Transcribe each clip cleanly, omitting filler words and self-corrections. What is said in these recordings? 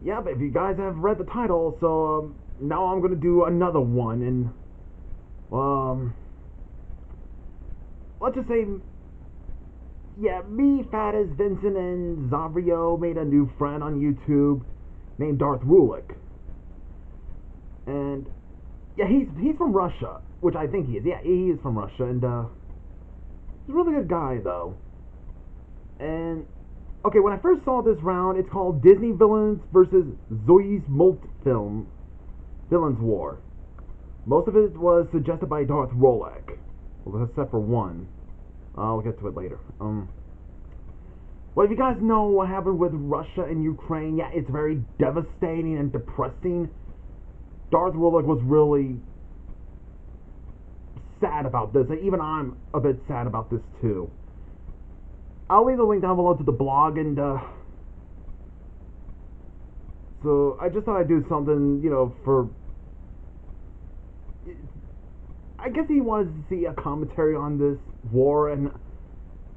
Yeah, but if you guys have read the title, so now I'm gonna do another one, and um, let's just say, yeah, me, Fattest, Vincent, and Zavrio made a new friend on YouTube named Darth Rulik, and yeah, he's from Russia, which I think he is. Yeah, he is from Russia, and he's a really good guy though. And okay, when I first saw this round, it's called Disney Villains versus Soyuzmultfilm Villains War. Most of it was suggested by Darth Rolek, well, except for one. I'll get to it later. Well, if you guys know what happened with Russia and Ukraine, yeah, it's very devastating and depressing. Darth Rolek was really sad about this, and even I'm a bit sad about this too. I'll leave the link down below to the blog, and so I just thought I'd do something, for, I guess he wanted to see a commentary on this war, and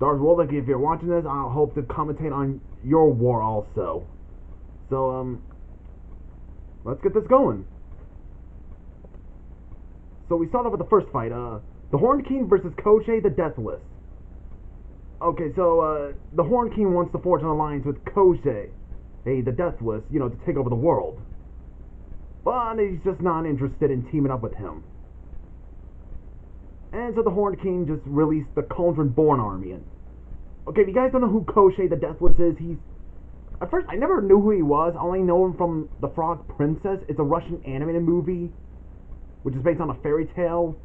Darth Rolek, if you're watching this, I hope to commentate on your war also. So, let's get this going. So we start off with the first fight, the Horned King versus Koschei the Deathless. Okay, so, the Horned King wants to forge an alliance with Koschei, the Deathless, to take over the world. But he's just not interested in teaming up with him. And so the Horned King just released the Cauldron-born army. And, okay, if you guys don't know who Koschei the Deathless is, at first, I never knew who he was. I only know him from The Frog Princess. It's a Russian animated movie, which is based on a fairy tale.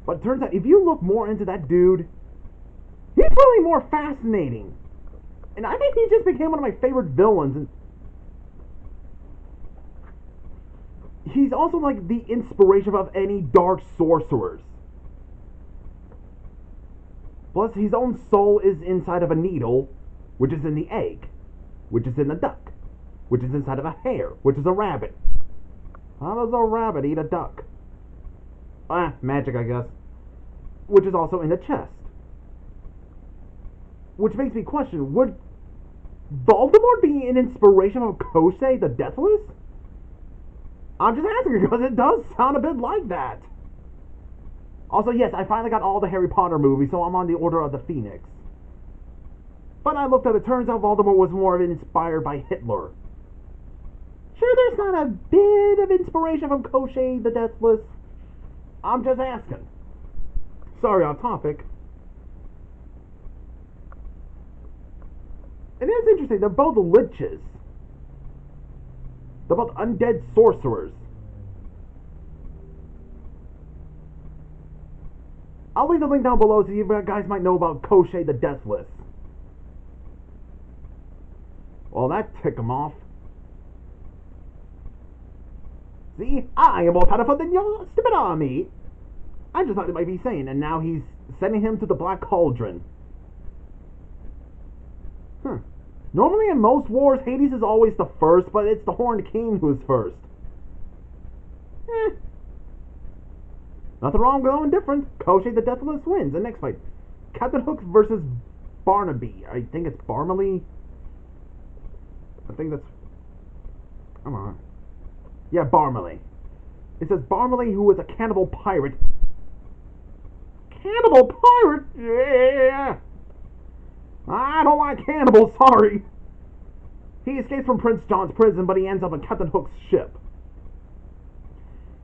But it turns out, if you look more into that dude, he's really more fascinating. And I think he just became one of my favorite villains. And he's also like the inspiration of any dark sorcerers. Plus, his own soul is inside of a needle, which is in the egg, which is in a duck, which is inside of a hare, which is a rabbit. How does a rabbit eat a duck? Magic, I guess. Which is also in the chest. Which makes me question, would Voldemort be an inspiration of Koschei the Deathless? I'm just asking because it does sound a bit like that. Also, yes, I finally got all the Harry Potter movies, so I'm on the Order of the Phoenix. But I looked at it, turns out Voldemort was more inspired by Hitler. Sure, there's not a bit of inspiration from Koschei the Deathless. I'm just asking. Sorry, off topic. It is interesting, they're both liches. They're both undead sorcerers. I'll leave the link down below so you guys might know about Koschei the Deathless. Well, that ticked him off. See, I am more powerful than your stupid army. I just thought it might be saying, and now he's sending him to the Black Cauldron. Normally in most wars, Hades is always the first, but it's the Horned King who's first. Nothing wrong with going different. Koschei the Deathless wins. The next fight, Captain Hook versus Barnaby. I think it's Barnaby. I think that's... Come on. Yeah, Barnaby. It says Barnaby, who was a cannibal pirate. Cannibal pirate? Yeah! I don't like cannibals, sorry. He escapes from Prince John's prison, but he ends up on Captain Hook's ship.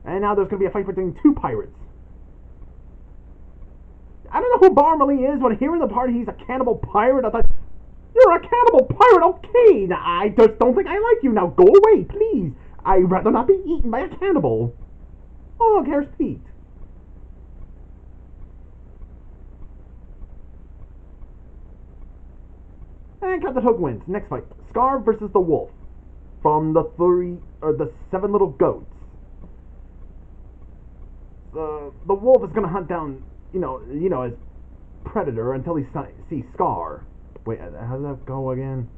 And now there's going to be a fight between two pirates. I don't know who Barnaby is, but hearing the part he's a cannibal pirate, I thought, you're a cannibal pirate, okay. Now, I just don't think I like you. Now go away, please. I'd rather not be eaten by a cannibal. Oh, look, here's Pete. And Captain Hook wins. Next fight, Scar versus the Wolf from the Seven Little Goats. The wolf is gonna hunt down, his predator until he sees Scar. Wait, how does that go again?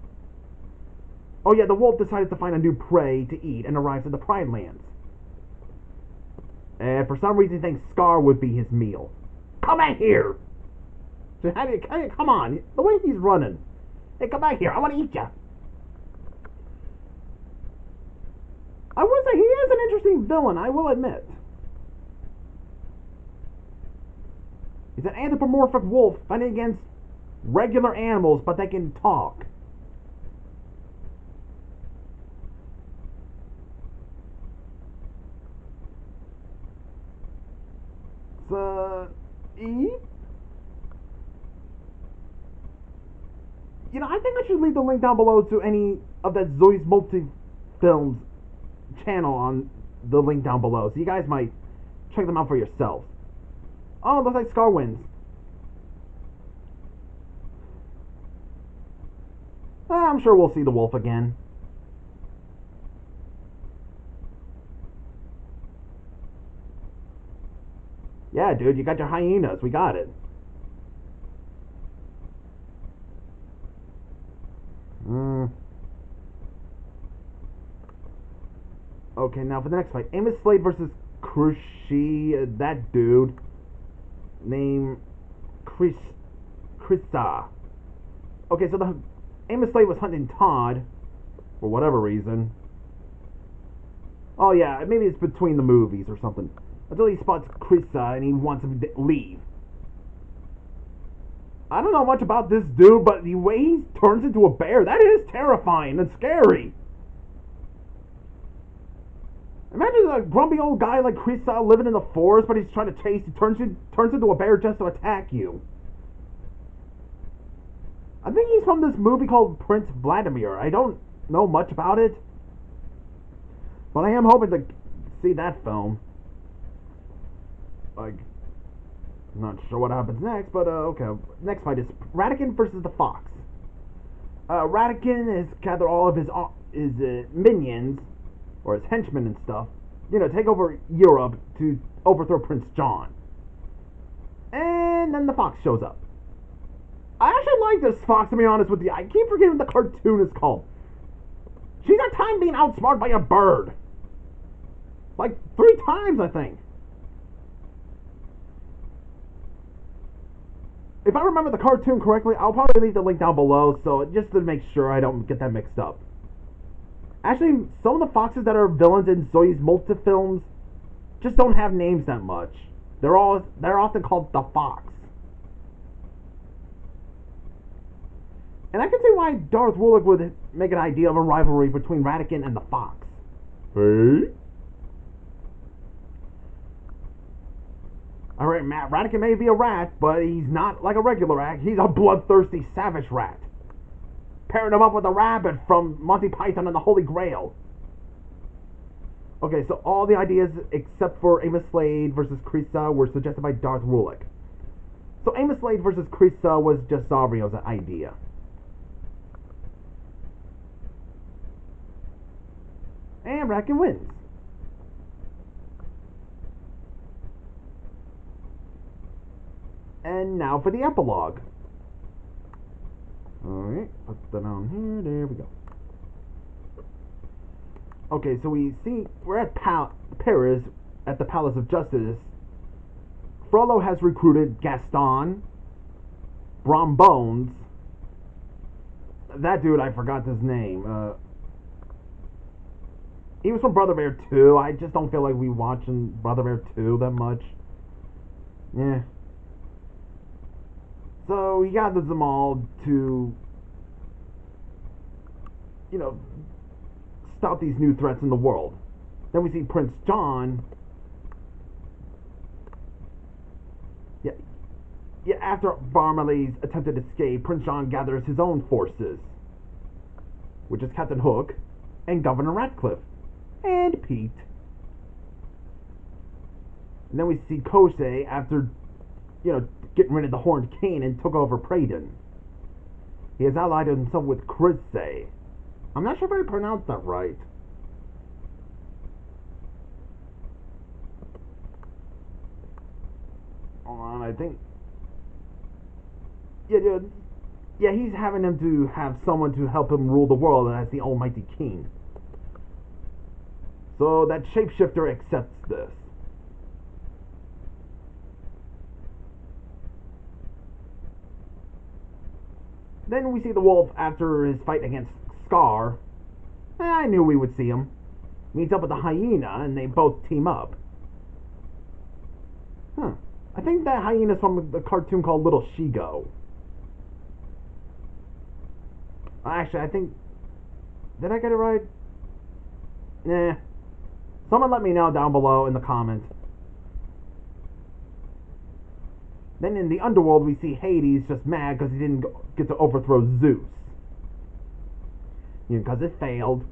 Oh yeah, the wolf decides to find a new prey to eat and arrives at the Pride Lands. And for some reason, he thinks Scar would be his meal. Come back here! Come on, the way he's running. Hey, come back here, I want to eat you. I would say he is an interesting villain, I will admit. He's an anthropomorphic wolf fighting against regular animals, but they can talk. So, I think I should leave the link down below to any of that Soyuzmultfilm channel on the link down below, so you guys might check them out for yourselves. Oh, looks like Scar wins. I'm sure we'll see the wolf again. Yeah, dude, you got your hyenas. We got it. Okay, now for the next fight. Amos Slade versus Koschei, that dude. Named Kressa. Okay, so the Amos Slade was hunting Todd. For whatever reason. Oh yeah, maybe it's between the movies or something. Until he spots Kressa and he wants him to leave. I don't know much about this dude, but the way he turns into a bear, that is terrifying and scary. Imagine a grumpy old guy like Kressa living in the forest, but he's trying to chase. He turns into a bear just to attack you. I think he's from this movie called Prince Vladimir. I don't know much about it, but I am hoping to see that film. Like, I'm not sure what happens next, but okay. Next fight is Ratigan versus the Fox. Ratigan has gathered all of his minions, or his henchmen and stuff, take over Europe to overthrow Prince John. And then the Fox shows up. I actually like this Fox, to be honest with you. I keep forgetting what the cartoon is called. She's at time being outsmarted by a bird. Like 3 times, I think. If I remember the cartoon correctly, I'll probably leave the link down below, so just to make sure I don't get that mixed up. Actually, some of the foxes that are villains in Soyuzmultfilms just don't have names that much. They're often called the Fox. And I can see why Darth Woolley would make an idea of a rivalry between Ratigan and the Fox. Hey? Alright, Matt, Ratigan may be a rat, but he's not like a regular rat. He's a bloodthirsty, savage rat. Pairing him up with a rabbit from Monty Python and the Holy Grail. Okay, so all the ideas except for Amos Slade versus Kressa were suggested by Darth Woolley. So Amos Slade versus Kressa was just Zario's idea. And Ratigan wins. And now for the epilogue. Alright, put that on here. There we go. Okay, so we're at Paris at the Palace of Justice. Frollo has recruited Gaston, Bones. That dude, I forgot his name. He was from Brother Bear 2. I just don't feel like we watching Brother Bear 2 that much. Yeah. So he gathers them all to, stop these new threats in the world. Then we see Prince John. Yeah, after Barnaby's attempted escape, Prince John gathers his own forces, which is Captain Hook and Governor Ratcliffe and Pete. And then we see Koschei after, getting rid of the Horned King and took over Praden. He has allied himself with Kressa. I'm not sure if I pronounced that right. Hold on, I think. Yeah, he's having him to have someone to help him rule the world as the Almighty King. So that shapeshifter accepts this. Then we see the wolf after his fight against Scar. I knew we would see him. meets up with the hyena, and they both team up. Huh. I think that hyena's from the cartoon called Little Shigo. Actually, I think... Did I get it right? Nah. Someone let me know down below in the comments. Then in the underworld, we see Hades just mad because he didn't get to overthrow Zeus. Because it failed.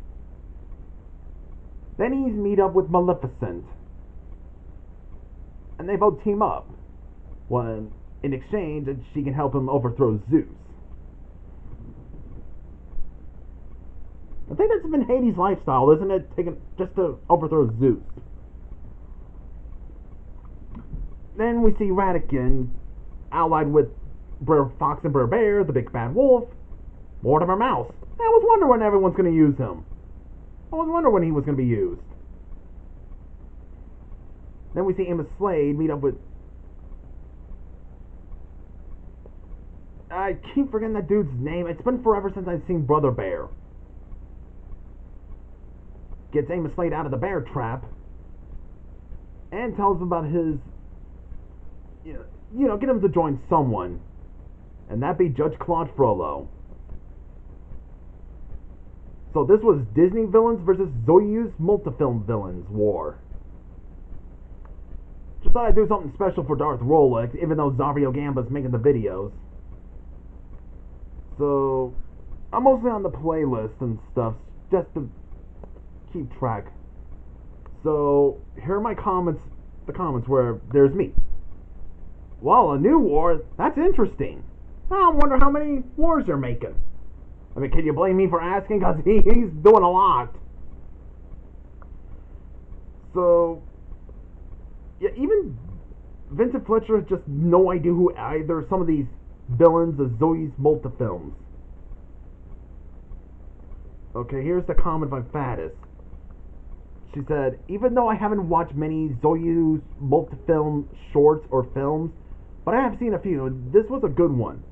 Then he's meet up with Maleficent. And they both team up. Well, in exchange, she can help him overthrow Zeus. I think that's been Hades' lifestyle, isn't it? Just to overthrow Zeus. Then we see Ratigan allied with Brer Fox and Brer Bear, the big bad wolf, Mortimer Mouse. I was wondering when everyone's going to use him. I was wondering when he was going to be used. Then we see Slade meet up with... I keep forgetting that dude's name. It's been forever since I've seen Brother Bear. Gets Slade out of the bear trap. And tells him about his... get him to join someone. And that be Judge Claude Frollo. So this was Disney Villains versus Soyuzmultfilm Villains war. Just thought I'd do something special for Darth Rolex, even though Zario Gamba's making the videos. So, I'm mostly on the playlist and stuff, just to keep track. So, here are my comments, the comments where there's me. Well, a new war? That's interesting. I wonder how many wars they're making. I mean, can you blame me for asking? Because he's doing a lot. So, yeah, even Vincent Fletcher has just no idea who either some of these villains of Soyuzmultfilms. Okay, here's the comment by Faddis. She said, even though I haven't watched many Soyuzmultfilm shorts or films, but I have seen a few, this was a good one.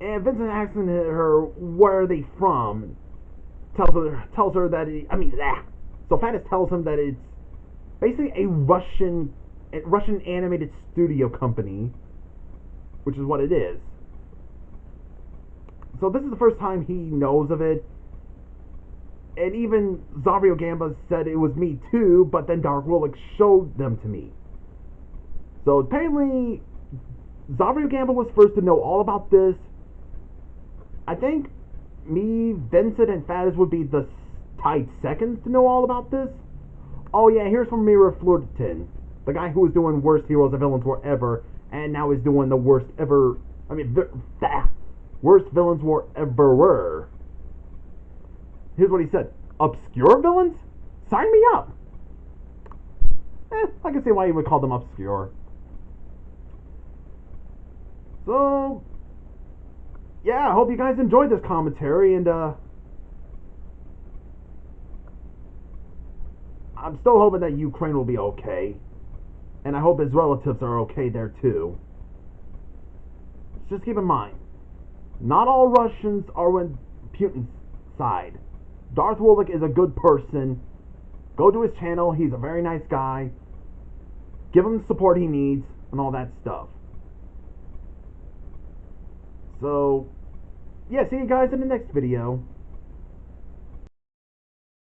And Vincent asking her where are they from, tells her that so Faddis tells him that it's basically a Russian animated studio company, which is what it is. So this is the first time he knows of it. And even Zario Gamba said it was me too, but then Dark Rolex showed them to me. So apparently Zario Gamba was first to know all about this. I think me, Vincent, and Faddis would be the tied seconds to know all about this. Oh yeah, here's from Mira Flirton, the guy who was doing Worst Heroes and Villains War Ever, and now is doing the worst ever, Worst Villains War Ever were. Here's what he said. Obscure villains? Sign me up! I can see why you would call them obscure. So, yeah, I hope you guys enjoyed this commentary, and I'm still hoping that Ukraine will be okay, and I hope his relatives are okay there too. Just keep in mind, not all Russians are on Putin's side. Darth Rolex is a good person. Go to his channel, he's a very nice guy. Give him the support he needs, and all that stuff. So, yeah, see you guys in the next video.